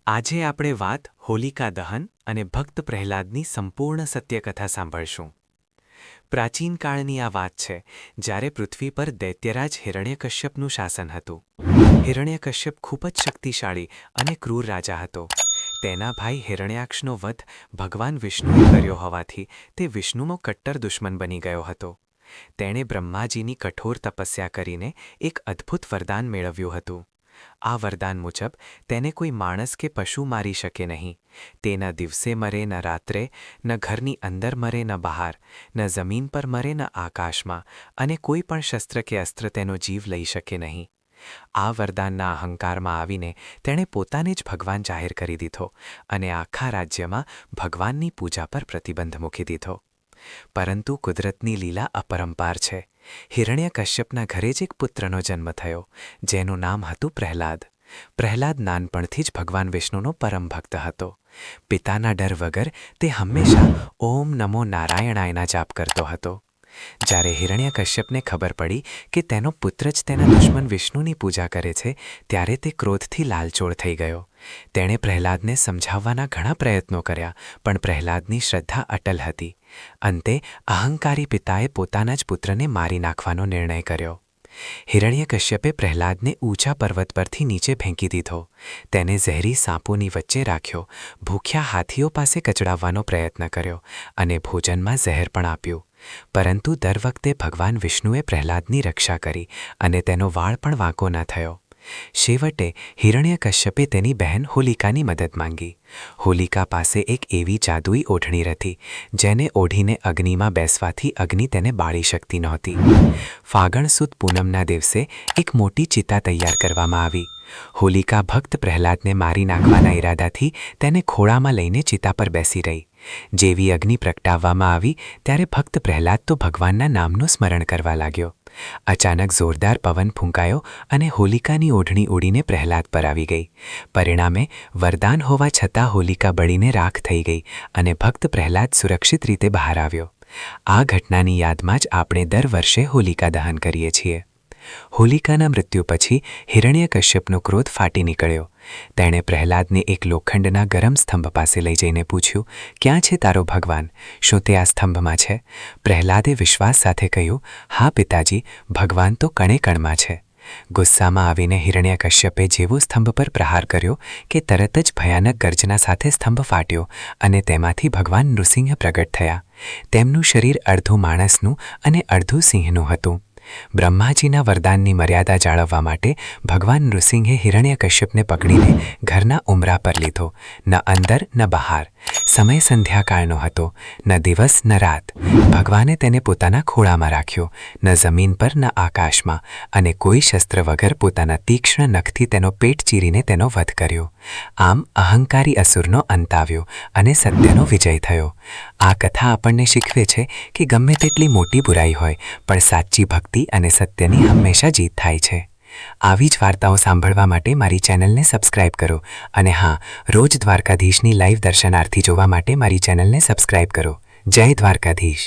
આજે આપણે વાત હોલિકા દહન અને ભક્ત પ્રહલાદની સંપૂર્ણ સત્યકથા સાંભળશું। પ્રાચીન કાળની આ વાત છે જ્યારે પૃથ્વી પર દૈત્યરાજ હિરણ્યકશ્યપનું શાસન હતું। હિરણ્યકશ્યપ ખૂબ જ શક્તિશાળી અને ક્રૂર રાજા હતો। તેના ભાઈ હિરણ્યાક્ષનો વધ ભગવાન વિષ્ણુએ કર્યો હોવાથી તે વિષ્ણુનો કટ્ટર દુશ્મન બની ગયો હતો। તેણે બ્રહ્માજીની કઠોર તપસ્યા કરીને એક અદ્ભુત વરદાન મેળવ્યું હતું। આ વરદાન મુજબ તેને કોઈ માણસ કે પશુ મારી શકે નહીં। તે ન દિવસે મરે ન રાત્રે, ન ઘરની અંદર મરે ન બહાર, ન જમીન પર મરે ન આકાશમાં, અને કોઈ પણ શસ્ત્ર કે અસ્ત્ર તેનો જીવ લઈ શકે નહીં। આ વરદાનના અહંકારમાં આવીને તેણે પોતાને જ ભગવાન જાહેર કરી દીધો અને આખા રાજ્યમાં ભગવાનની પૂજા પર પ્રતિબંધ મૂકી દીધો। પરંતુ કુદરતની લીલા અપરંપાર છે। હિરણ્યકશ્યપના ઘરે જ એક પુત્રનો જન્મ થયો જેનું નામ હતું પ્રહલાદ। પ્રહલાદ નાનપણથી જ ભગવાન વિષ્ણુનો પરમ ભક્ત હતો। પિતાના ડર વગર તે હંમેશા ઓમ નમો નારાયણાયના જાપ કરતો હતો। જ્યારે હિરણ્યકશ્યપને ખબર પડી કે તેનો પુત્ર જ તેના દુશ્મન વિષ્ણુની પૂજા કરે છે ત્યારે તે ક્રોધથી લાલચોળ થઈ ગયો। તેણે પ્રહલાદને સમજાવવાના ઘણા પ્રયત્નો કર્યા પણ પ્રહલાદની શ્રદ્ધા અટલ હતી। અંતે અહંકારી પિતાએ પોતાના જ પુત્રને મારી નાખવાનો નિર્ણય કર્યો। હિરણ્યકશ્યપે પ્રહલાદને ઊંચા પર્વત પરથી નીચે ફેંકી દીધો। તેને ઝેરી સાપોની વચ્ચે રાખ્યો, ભૂખ્યા હાથીઓ પાસે કચડાવવાનો પ્રયત્ન કર્યો અને ભોજનમાં ઝેર પણ આપ્યું। પરંતુ દર વખતે ભગવાન વિષ્ણુએ પ્રહલાદની રક્ષા કરી અને તેનો વાળ પણ વાંકો ન થયો। છેવટે હિરણ્યકશ્યપે તેની બહેન હોલિકાની મદદ માંગી। હોલિકા પાસે એક એવી જાદુઈ ઓઢણી હતી જેને ઓઢીને અગ્નિમાં બેસવાથી અગ્નિ તેને બાળી શકતી નહોતી। ફાગણ સુદ પૂનમના દિવસે એક મોટી ચિતા તૈયાર કરવામાં આવી। હોલિકા ભક્ત પ્રહલાદને મારી નાખવાના ઈરાદાથી તેને ખોળામાં લઈને ચિતા પર બેસી રહી। જેવી અગ્નિ પ્રગટાવવામાં આવી ત્યારે ભક્ત પ્રહલાદ તો ભગવાનના નામનું સ્મરણ કરવા લાગ્યો। અચાનક જોરદાર પવન ફૂંકાયો અને હોલિકાની ઓઢણી ઉડીને પ્રહલાદ પર આવી ગઈ। પરિણામે વરદાન હોવા છતાં હોલિકા બળીને રાખ થઈ ગઈ અને ભક્ત પ્રહલાદ સુરક્ષિત રીતે બહાર આવ્યો। આ ઘટનાની યાદમાં જ આપણે દર વર્ષે હોલિકા દહન કરીએ છીએ। હોલિકાના મૃત્યુ પછી હિરણ્યકશ્યપનો ક્રોધ ફાટી નીકળ્યો। તેણે પ્રહલાદને એક લોખંડના ગરમ સ્તંભ પાસે લઈ જઈને પૂછ્યું, ક્યાં છે તારો ભગવાન? શું તે આ સ્તંભમાં છે? પ્રહલાદે વિશ્વાસ સાથે કહ્યું, હા પિતાજી, ભગવાન તો કણે કણમાં છે। ગુસ્સામાં આવીને હિરણ્યકશ્યપે જેવો સ્તંભ પર પ્રહાર કર્યો કે તરત જ ભયાનક ગર્જના સાથે સ્તંભ ફાટ્યો અને તેમાંથી ભગવાન નૃસિંહ પ્રગટ થયા। તેમનું શરીર અડધું માણસનું અને અડધું સિંહનું હતું। બ્રહ્માજીના વરદાનની મર્યાદા જાળવવા માટે ભગવાન નૃસિંહે હિરણ્યકશ્યપને પકડીને ઘરના ઉંબરા પર લીધો। ન અંદર ન બહાર, સમય સંધ્યાકાળનો હતો, ન દિવસ ન રાત। ભગવાને તેને પોતાના ખોળામાં રાખ્યો, ન જમીન પર ન આકાશમાં, અને કોઈ શસ્ત્ર વગર પોતાના તીક્ષ્ણ નખથી તેનો પેટ ચીરીને તેનો વધ કર્યો। આમ અહંકારી અસુરનો અંત આવ્યો અને સત્યનો વિજય થયો। આ કથા આપણને શીખવે છે કે ગમે તેટલી મોટી બુરાઈ હોય પણ સાચી ભક્તિ અને સત્યની હંમેશા જીત થાય છે। આવી જ વાર્તાઓ સાંભળવા માટે મારી ચેનલને સબસ્ક્રાઇબ કરો અને હા, રોજ દ્વારકાધીશની લાઈવ દર્શનાર્થી જોવા માટે મારી ચેનલને સબસ્ક્રાઇબ કરો। જય દ્વારકાધીશ।